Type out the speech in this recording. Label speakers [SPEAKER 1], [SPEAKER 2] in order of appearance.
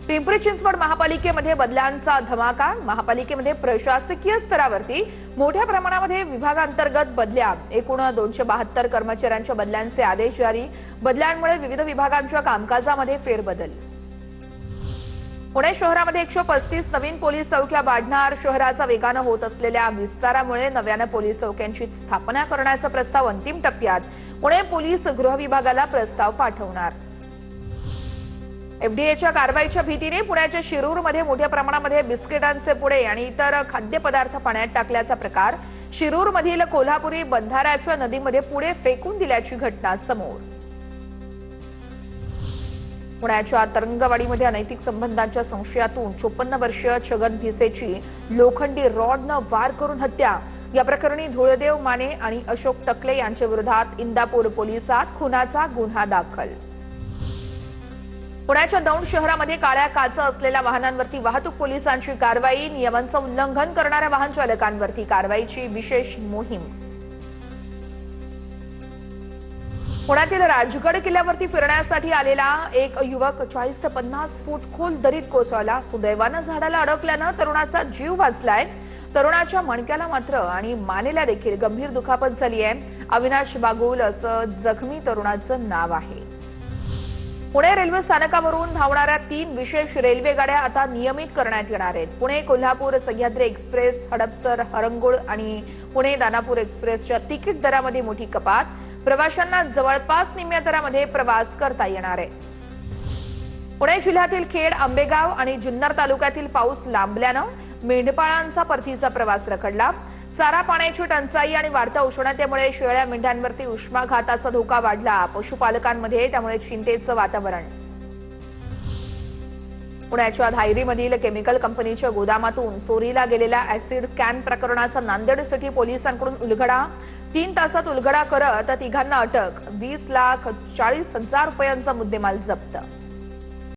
[SPEAKER 1] पिंपरी चिंचवड महापालिकेमध्ये बदल्यांचा धमाका। महापालिकेमध्ये प्रशासकीय स्तरावरती मोठ्या प्रमाणामध्ये विभागांतर्गत बदल्या। एकूण 272 कर्मचाऱ्यांच्या बदल्यांचे आदेश जारी। बदल्यांमुळे विविध विभागांच्या कामकाजामध्ये फेरबदल। पुणे शहरामध्ये 135 नवीन पोलीस चौक्या वाढणार। शहराचा वेगाने होत असलेल्या विस्तारामुळे नव्याने पोलीस चौक्यांची स्थापना करण्याचा प्रस्ताव अंतिम टप्प्यात। पुणे पोलीस गृह विभागाला प्रस्ताव पाठवणार। एफडीएच्या कारवाईच्या भीतीने पुण्याच्या शिरूरमध्ये मोठ्या प्रमाणामध्ये बिस्किटांचे पुडे आणि इतर खाद्यपदार्थ पाण्यात टाकल्याचा प्रकार। शिरूरमधील कोल्हापुरी बंधाऱ्याच्या नदीमध्ये पुडे फेकून दिल्याची घटना समोर। पुण्याच्या तरंगवाडीमध्ये अनैतिक संबंधांच्या संशयातून 54 वर्षीय छगन भिसेची लोखंडी रॉडने वार करून हत्या। या प्रकरणी धुळदेव माने आणि अशोक टकले यांच्या विरोधात इंदापूर पोलिसात खुनाचा गुन्हा दाखल। पुण्याच्या दौंड शहरामध्ये काळ्या काचा असलेल्या वाहनांवरती वाहतूक पोलिसांची कारवाई। नियमांचं उल्लंघन करणाऱ्या वाहन चालकांवरती कारवाईची विशेष मोहीम। पुण्यातील राजगड किल्ल्यावरती फिरण्यासाठी आलेला एक युवक 40 ते 50 फूट खोल दरीत कोसळला। सुदैवाने झाडाला अडकल्याने तरुणाचा जीव वाचलाय। तरुणाच्या मणक्याला मात्र आणि मानेला देखील गंभीर दुखापत झाली आहे। अविनाश बागुल असं जखमी तरुणाचं नाव आहे। पुणे रेल्वे स्थानकावरून धावणाऱ्या 3 विशेष रेल्वे गाड्या आता नियमित करण्यात येणार आहेत। पुणे कोल्हापूर सह्याद्री एक्सप्रेस, हडपसर हरंगुळ आणि पुणे दानापूर एक्सप्रेसच्या तिकीट दरामध्ये मोठी कपात। प्रवाशांना जवळपास निम्म्या दरामध्ये प्रवास करता येणार आहे। पुणे जिल्ह्यातील खेड, आंबेगाव आणि जुन्नर तालुक्यातील पाऊस लांबल्यानं मेंढपाळांचा परतीचा प्रवास रखडला। चारा पाण्याची टंचाई आणि वाढत्या उष्णतेमुळे शेळ्या मेंढ्यांवरती उष्माघाताचा धोका वाढला। पशुपालकांमध्ये त्यामुळे चिंतेचं वातावरण। पुण्याच्या धायरीमधील केमिकल कंपनीच्या गोदामातून चोरीला गेलेल्या ऍसिड कॅन प्रकरणाचा नांदेड सिटी पोलिसांकडून उलगडा। 3 तासात उलगडा करत तिघांना अटक। 20,40,000 रुपयांचा मुद्देमाल जप्त।